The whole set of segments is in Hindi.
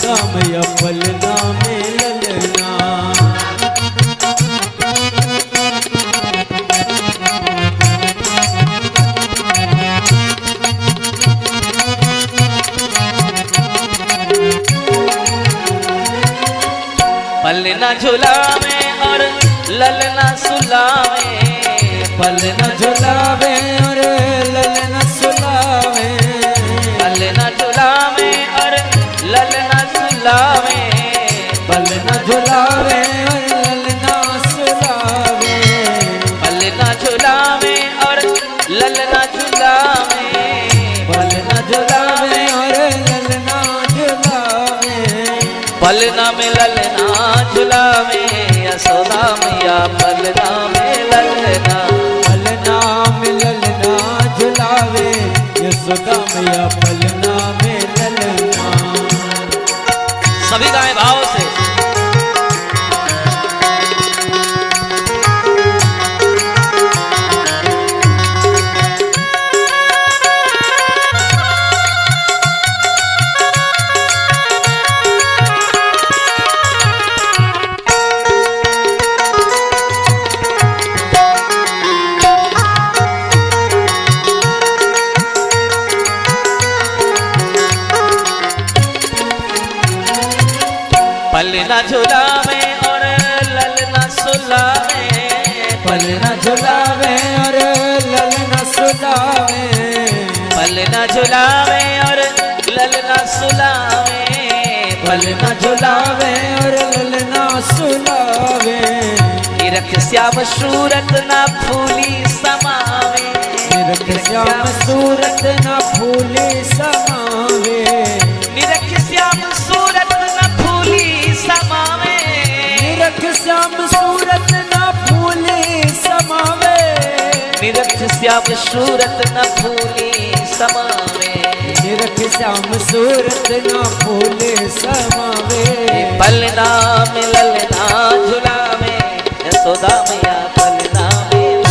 यशोदा मैया पलना में ललना। पलना झुलावे और ललना सुलावे, पलना झुलावे और ललना सुलावे, पलना झुलावे और ललना सुलावे, पलना झुलावे और ललना सुलावे, पलना झुलावे और ललना झुलावे, पलना झुलावे और ललना झुलावे, पलना में ललना झुलावे यशोदा मैया पलना में ललना, पलना में ललना झुलावे यशोदा मैया पलना में ललना। सभी गाएं भाव से। पलना झुलावे और ललना सुलावे, पलना झुलावे और ललना सुलावे, पलना झुलावे और ललना सुलावे, पलना झुलावे और ललना सुलावे, निरख श्याम सूरत ना फूली समावे, निरख श्याम सूरत न फूले समावे, निरख श्याम सूरत ना फूली समावे, निरख श्याम सूरत न फूले समावे, निरख श्याम सूरत ना फूली समावे, निरख श्याम सूरत न फूले समावे, पलना में ललना झुलावे यशोदा मैया पलना में,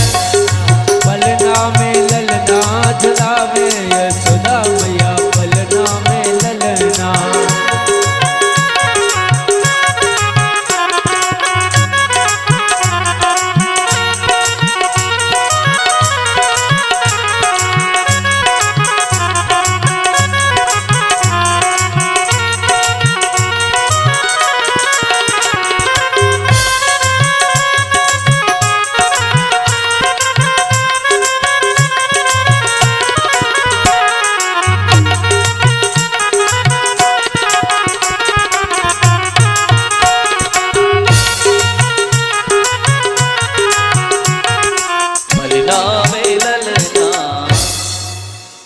पलना में ललना झुलावे यशोदा मैया पलना में ललना।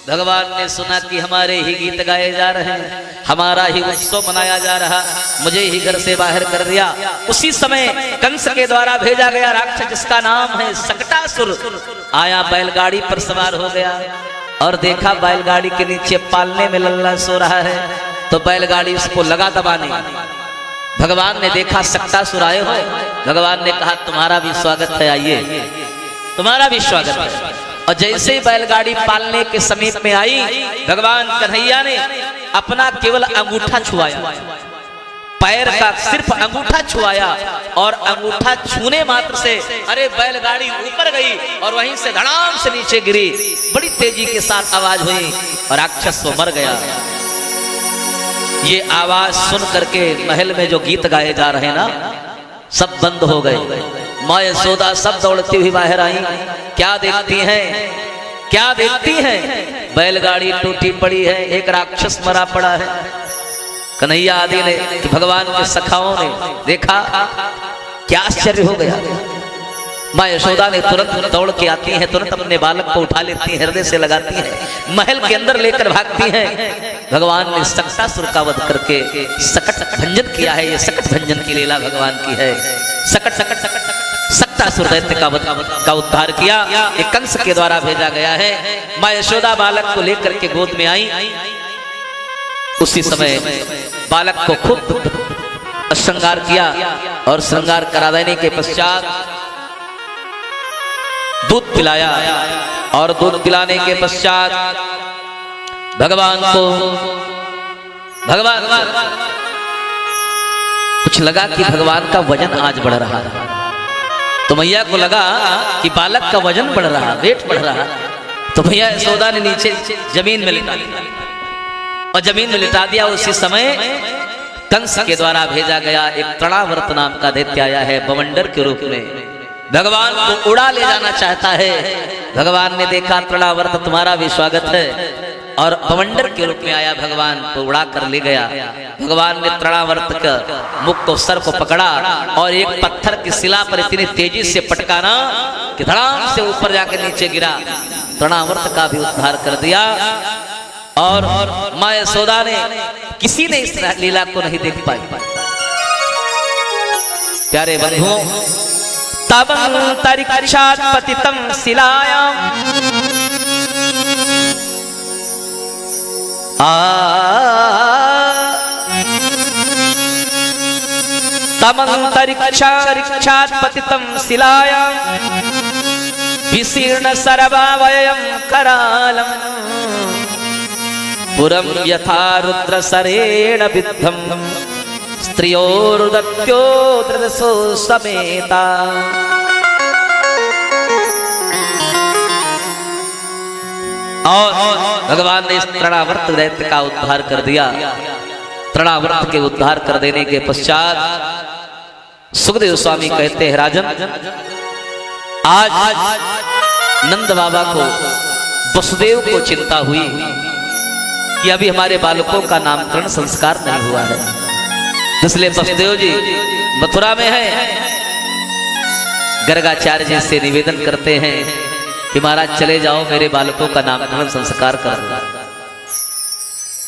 भगवान ने सुना कि हमारे ही गीत गाए जा रहे हैं, हमारा ही उत्सव मनाया जा रहा, मुझे ही घर से बाहर कर दिया। उसी समय कंस के द्वारा भेजा गया राक्षस जिसका नाम है सकटासुर आया, बैलगाड़ी पर सवार हो गया और देखा बैलगाड़ी के नीचे पालने में लल्ला सो रहा है, तो बैलगाड़ी उसको लगा दबाने। भगवान ने देखा सकटासुर आए हो, भगवान ने कहा तुम्हारा भी स्वागत है, आइए तुम्हारा भी स्वागत है। और जैसे ही बैलगाड़ी पालने के समीप में आई, भगवान कन्हैया ने अपना केवल अंगूठा छुआया, पैर का सिर्फ अंगूठा छुआया और अंगूठा छूने मात्र से अरे बैलगाड़ी ऊपर गई और वहीं से धड़ाम से नीचे गिरी। बड़ी तेजी के साथ आवाज हुई और राक्षस तो मर गया। ये आवाज सुन करके महल में जो गीत गाए जा रहे ना सब बंद हो गए। माँ यशोदा सब दौड़ती हुई बाहर आई। क्या देखती हैं, क्या देखती हैं? बैलगाड़ी टूटी पड़ी है, एक राक्षस मरा पड़ा है। कन्हैया आदि ने कि भगवान के सखाओं ने देखा, क्या आश्चर्य हो गया। माँ यशोदा ने तुरंत दौड़ के आती हैं, तुरंत अपने बालक को उठा लेती हैं, हृदय से लगाती हैं, महल के अंदर लेकर भागती हैं। भगवान ने सकटासुर का वध करके सकट भंजन किया है। ये सकट भंजन की लीला भगवान की है। सकट सकट सकट सकटासुर दैत्य का उद्धार किया। ये कंस के द्वारा भेजा गया है। माँ यशोदा बालक को लेकर के गोद में आई। उसी समय बालक को खूब श्रृंगार किया और श्रृंगार करा देने के पश्चात दूध पिलाया और दूध पिलाने के पश्चात भगवान कुछ लगा कि भगवान का वजन आज बढ़ रहा है, तो मैया को लगा कि बालक का वजन बढ़ रहा, वेट बढ़ रहा, तो भैया यशोदा ने नीचे जमीन में लिटा दिया और जमीन में लिटा दिया। उसी समय कंस के द्वारा भेजा गया एक तृणावर्त नाम का दैत्य आया है बवंडर के रूप में, भगवान को उड़ा ले जाना चाहता है। भगवान ने देखा तृणावर्त तुम्हारा भी स्वागत है, और बवंडर के रूप में आया, भगवान को उड़ा कर ले गया। भगवान ने तृणावर्त का मुख को, सर को पकड़ा और एक पत्थर की शिला पर इतनी तेजी से पटकाना कि धड़ाम से ऊपर जाकर नीचे गिरा। तृणावर्त का भी उद्धार कर दिया। और मां यशोदा ने, किसी ने इस लीला को नहीं देख पाई। प्यारे बंधुओं, तबंतरिक्षात् पतितं शिलायां तमंतरिक्षात् पतितं शिलायां विशीर्ण सर्वावयवं करालम् पुरं यथा रुद्रसरेण विद्धं स्त्रियोरुदत्यो दृदसो समेता। और भगवान ने इस तृणावर्त दैत्य का उद्धार कर दिया। तृणावर्त के उद्धार कर देने के पश्चात सुखदेव स्वामी कहते हैं, राजन, आज नंद बाबा को, वसुदेव को चिंता हुई कि अभी हमारे बालकों का नामकरण संस्कार नहीं हुआ है, इसलिए वसुदेव जी मथुरा में है। गर्गाचार्य जी से निवेदन करते हैं कि महाराज चले जाओ, मेरे बालकों का नामकरण संस्कार कर दो।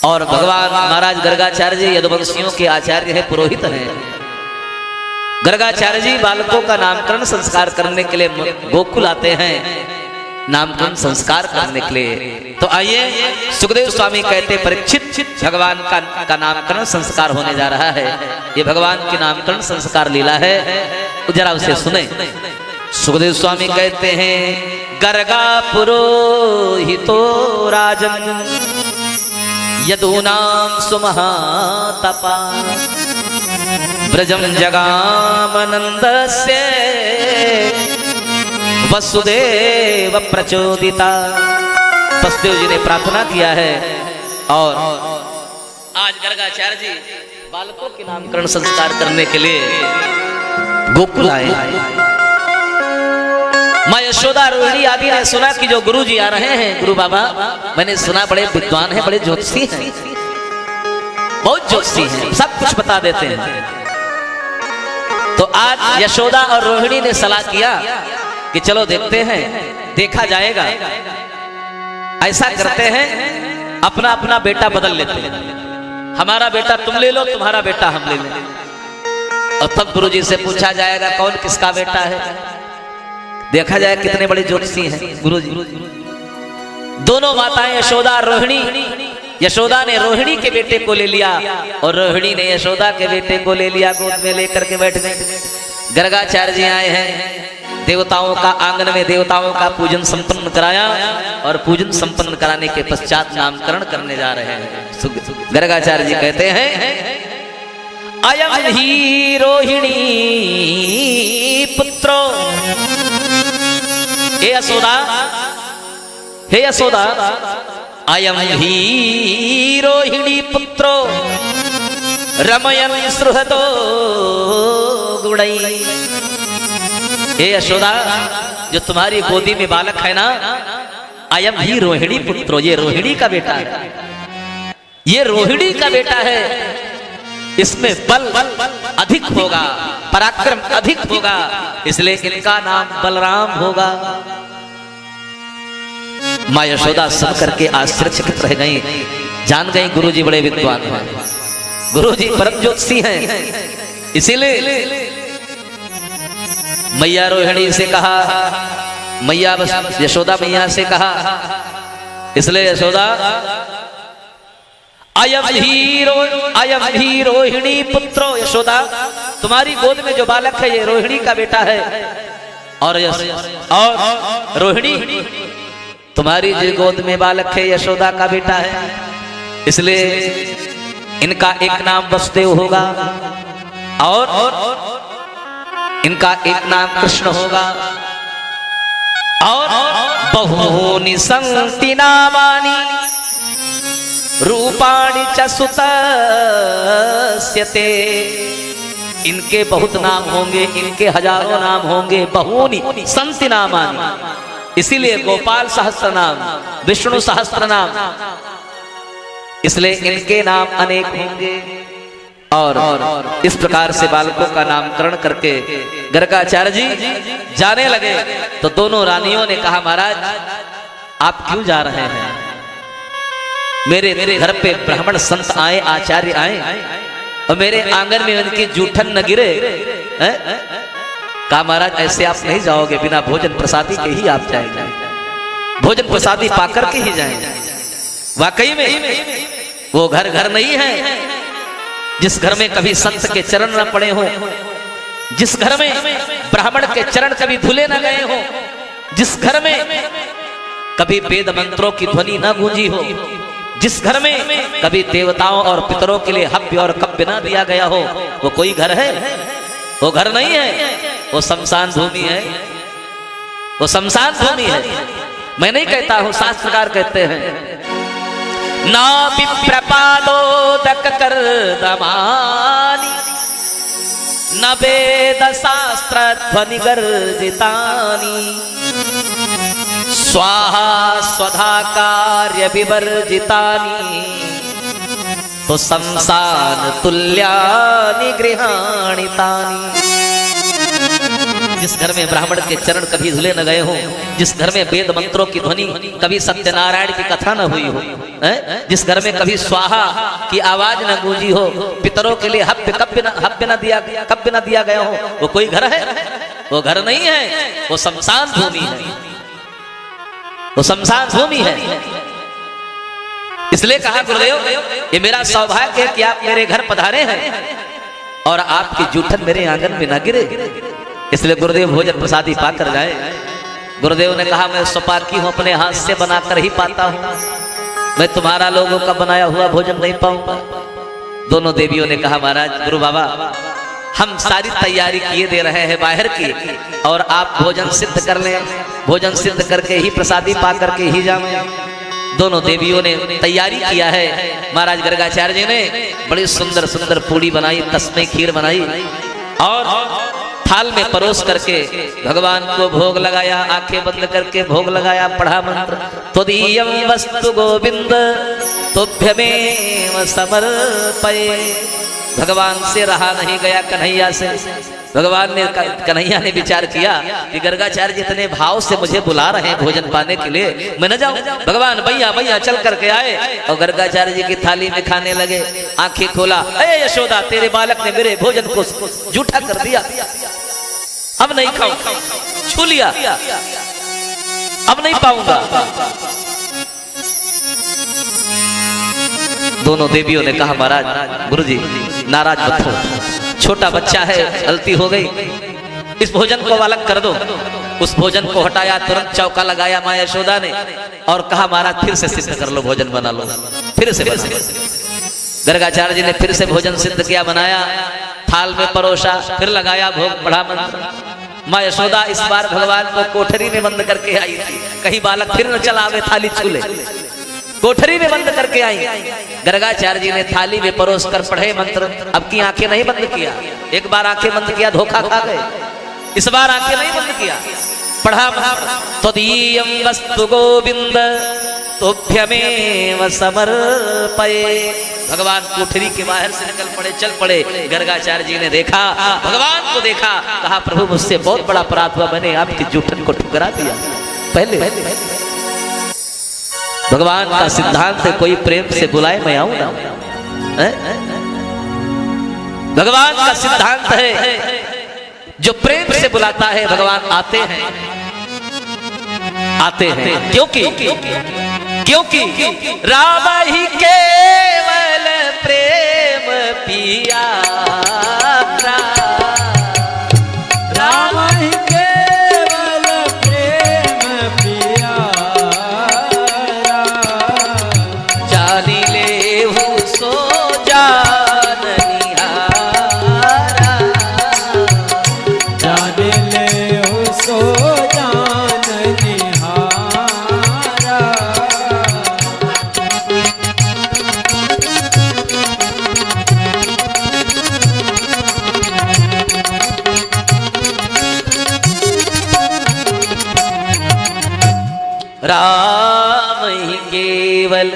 और भगवान महाराज गर्गाचार्य जी यदुवंशियों के आचार्य हैं, पुरोहित हैं। गर्गाचार्य जी बालकों का नामकरण संस्कार करने के लिए गोकुल आते हैं, नामकरण संस्कार करने के लिए। तो आइए, सुखदेव स्वामी कहते, परीक्षित, भगवान का नामकरण संस्कार होने जा रहा है। ये भगवान की नामकरण संस्कार लीला है, जरा उसे सुने। सुखदेव स्वामी कहते हैं, गर्गा पुरोहितो राजन यदूनां सुमहातपा ब्रजं जगामनन्दस्य वसुदेव प्रचोदिता। वसुदेव जी ने प्रार्थना किया है और आज गर्गाचार्य जी बालकों के नामकरण संस्कार करने के लिए गोकुल आए। मां यशोदा, रोहिणी आदि ने सुना कि जो गुरु जी आ रहे हैं, गुरु बाबा, मैंने सुना बड़े विद्वान हैं, बड़े ज्योतिषी हैं, बहुत ज्योतिषी हैं, सब कुछ बता देते हैं। तो आज यशोदा और रोहिणी ने सलाह किया कि चलो देखते हैं, देखा जाएगा। ऐसा करते हैं, अपना अपना बेटा बदल लेते हैं, हमारा बेटा तुम ले लो, तुम्हारा बेटा हम ले लें। और तब गुरु जी से पूछा जाएगा कौन किसका बेटा है, देखा जाए कितने बड़े ज्योतिषी हैं गुरु जी। दोनों माताएं यशोदा और रोहिणी, यशोदा ने रोहिणी के बेटे को ले लिया और रोहिणी ने यशोदा के बेटे को ले लिया, गोद में लेकर के बैठ गए। गर्गाचार्य जी आए हैं, देवताओं का आंगन में देवताओं का पूजन संपन्न कराया और पूजन संपन्न कराने के पश्चात नामकरण करने जा रहे हैं। गर्गाचार्य जी कहते हैं, अयम ही रोहिणी पुत्रो, हे यशोदा, हे यशोदा, अयम ही रोहिणी पुत्रो रमयन सुहृदो गुणै। हे यशोदा, जो तुम्हारी गोदी में बालक है ना, अयम ही रोहिणी पुत्रो, ये रोहिणी का बेटा है, ये रोहिणी का बेटा है। इसमें बल अधिक होगा, पराक्रम अधिक होगा, इसलिए इनका नाम बलराम होगा। मां यशोदा सुन करके आश्चर्यचकित रह गई, जान गई गुरुजी बड़े विद्वान हैं, गुरुजी परम ज्योतिषी हैं। इसीलिए मैया रोहिणी से कहा, मैया बस यशोदा मैया से कहा, इसलिए यशोदा अयम ही रोहिणी पुत्रो, यशोदा तुम्हारी गोद में जो बालक है ये रोहिणी का बेटा है। और रोहिणी तुम्हारी जो गोद में बालक है यशोदा का बेटा है, इसलिए इनका एक नाम वसुदेव होगा और इनका एक नाम कृष्ण होगा। और बहूनि संति नामानि रूपाणि च सुतस्यते। इनके बहुत नाम होंगे, इनके हजारों नाम होंगे। बहूनि संति नामानि, इसीलिए गोपाल सहस्त्र नाम, विष्णु सहस्त्र नाम, इसलिए इनके नाम अनेक होंगे। और इस प्रकार से बालकों का नामकरण करके गर्गाचार्य जी जाने लगे तो दोनों रानियों ने कहा, महाराज आप क्यों जा रहे हैं? मेरे घर पे ब्राह्मण संत आए, आचार्य आए और मेरे आंगन में उनकी जूठन न गिरे। कहा, महाराज ऐसे आप नहीं जाओगे, बिना भोजन प्रसादी के ही आप जाएंगे, भोजन प्रसादी पाकर के ही जाएंगे। वाकई में वो घर घर नहीं है जिस घर में कभी संत के चरण न पड़े हो, जिस घर में ब्राह्मण के चरण कभी धुले न गए हो, जिस घर में कभी वेद मंत्रों की ध्वनि न गूंजी हो, जिस घर में कभी देवताओं और पितरों के लिए हव्य और कव्य न दिया गया हो, वो कोई घर है? वो घर नहीं है, वो शमशान भूमि है, वो शमशान भूमि है। मैं नहीं कहता हूं, शास्त्रकार कहते हैं, ना विप्रपादोदक कर्दमानि न वेद शास्त्र ध्वनि गर्जितानि स्वाहा स्वधा कार्य विवर्जितानि तो शमशान तुल्यानि गृहाणि तानि। जिस घर में ब्राह्मण के चरण कभी धुले न गए हो, जिस घर में वेद मंत्रों की ध्वनि, कभी सत्यनारायण की कथा न हुई हो, जिस घर में कभी स्वाहा की आवाज न गूंजी हो, पितरों के लिए हव्य न दिया गया हो, वो कोई घर है? वो घर नहीं है, वो शमशान भूमि है, वो शमशान भूमि है। इसलिए कहा गुरुदेव, ये मेरा सौभाग्य है कि आप मेरे घर पधारे हैं और आपकी जूठन मेरे आंगन में न गिरे, इसलिए गुरुदेव भोजन प्रसादी पाकर जाए। गुरुदेव ने कहा, मैं स्वपाकी हूं, अपने हाथ से बनाकर ही पाता हूं, मैं तुम्हारा लोगों का बनाया हुआ भोजन नहीं पाऊंगा। दोनों देवियों ने कहा, महाराज गुरु बाबा हम सारी तैयारी किए दे रहे हैं बाहर की, और आप भोजन सिद्ध कर लें, भोजन सिद्ध करके ही प्रसादी पा करके ही जाएं। दोनों देवियों ने तैयारी किया है। महाराज गर्गाचार्य जी ने बड़ी सुंदर सुंदर पूड़ी बनाई, तस्मै खीर बनाई और थाल में परोस करके भगवान को भोग लगाया, आंखें बंद करके भोग लगाया, पढ़ा मंत्र, त्वदीयं वस्तु गोविंद तुभ्यमेव समर्पये। भगवान से रहा नहीं गया, कन्हैया से। भगवान ने, कन्हैया ने विचार किया कि गर्गाचार्य जी इतने भाव से मुझे बुला रहे हैं भोजन पाने के लिए, मैं न जाऊं? भगवान भैया भैया चल करके आए और गर्गाचार्य जी की थाली में खाने लगे। आंखें खोला, अरे यशोदा तेरे बालक ने मेरे भोजन को जूठा कर दिया, अब नहीं खाऊं, छू लिया, अब नहीं पाऊंगा। दोनों देवियों ने कहा, महाराज गुरुजी नाराज मत हो, छोटा बच्चा है, गलती हो गई, इस भोजन को अलग कर दो। उस भोजन को हटाया, तुरंत चौका लगाया मां यशोदा ने और कहा, महाराज फिर से सिद्ध कर लो, भोजन बना लो, फिर से। गर्गाचार्य जी ने फिर से भोजन सिद्ध किया, बनाया, थाल में परोसा, फिर लगाया भोग, पढ़ा मंत्र। मां यशोदा इस बार भगवान को कोठरी में बंद करके आई थी, कहीं बालक फिर न चला आवे थाली छूले, कोठरी में बंद करके आई। गर्गाचार्य जी ने थाली में परोस कर पढ़े मंत्र, अब की आंखें नहीं बंद किया। एक बार आंखें बंद किया, धोखा खा गए, इस बार आंखें नहीं बंद किया, पढ़ा त्वदीयं वस्तु गोविंद तुभ्यमेव समर्पये। भगवान कोठरी के बाहर से निकल पड़े, चल पड़े। गर्गाचार्य जी ने देखा, भगवान को देखा, कहा प्रभु मुझसे बहुत बड़ा अपराध हुआ, मैंने आपकी जूठन को ठुकरा दिया। पहले भगवान का सिद्धांत है, कोई प्रेम से बुलाए मैं आऊं ना। भगवान का सिद्धांत है, जो प्रेम से बुलाता है भगवान आते हैं, आते हैं। क्योंकि राम ही केवल प्रेम पिया, राम ही केवल प्रेम पिया, जानी ले सो जान निहारा। राम ही केवल।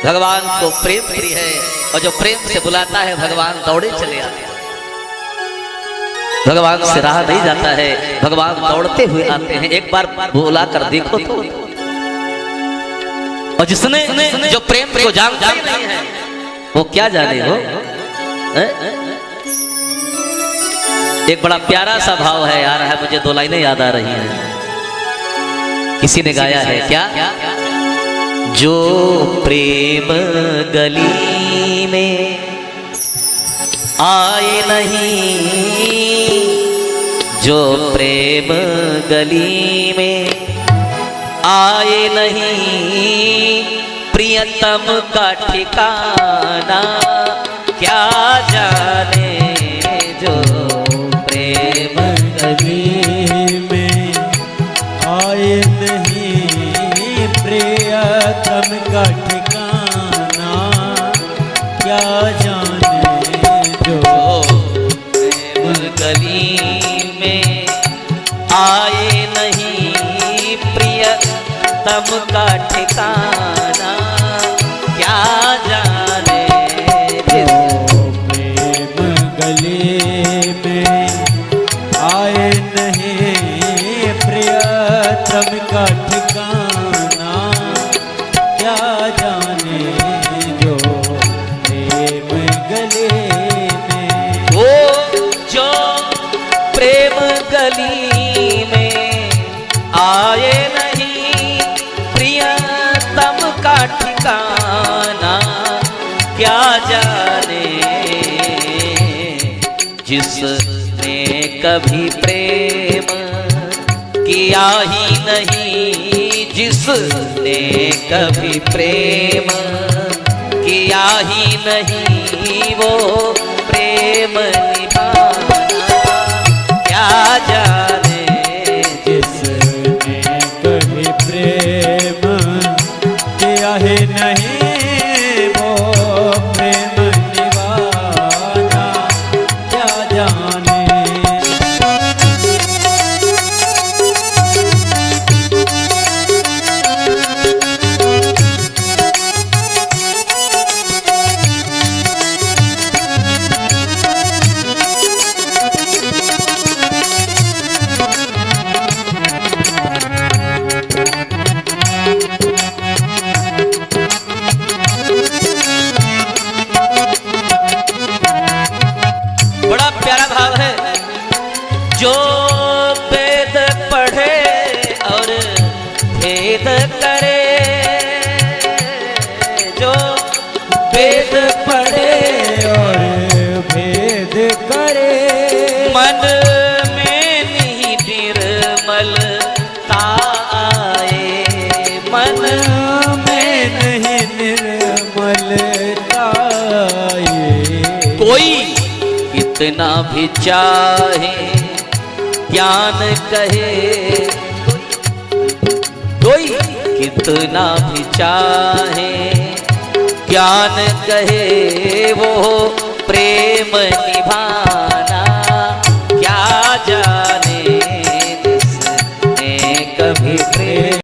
भगवान को प्रेम प्रिय है और जो प्रेम से बुलाता है भगवान दौड़े चले आते हैं। भगवान से रहा नहीं जाता है, भगवान दौड़ते हुए आते हैं। एक बार बुला कर देखो तो। और जिसने जो प्रेम को जानता ही नहीं है वो क्या जाने हो। एक बड़ा प्यारा सा भाव है आ रहा है, मुझे दो लाइनें याद आ रही हैं। किसी ने गाया है क्या, जो प्रेम गली में आए नहीं, जो प्रेम गली में आए नहीं, प्रियतम का ठिकाना क्या जाने। जो प्रेम गली में आए नहीं, प्रियतम का ठिकाना क्या जाने। जो प्रेम गली में आए नहीं, प्रियतम का ठिकाना क्या जाने। प्रेम गली में आए नहीं, प्रियतम का ठिकाना क्या जाने। जो प्रेम गली में, वो जो प्रेम गली में आए नहीं, प्रियतम का ठिकाना क्या जाने। जिसने कभी प्रेम किया ही नहीं, जिसने कभी प्रेम किया ही नहीं, वो प्रेम निभाना क्या जाने। जिसने कभी प्रेम किया है नहीं, वो प्रेम निभाना क्या जाने। बड़ा प्यारा भाव है। जो वेद पढ़े और भेद करे, जो वेद पढ़े और भेद करे, मन में नहीं निर्मलता आए, मन में नहीं निर्मलता आए। कोई कितना भी चाहे ज्ञान कहे, कोई कितना भी चाहे ज्ञान कहे, वो प्रेम निभा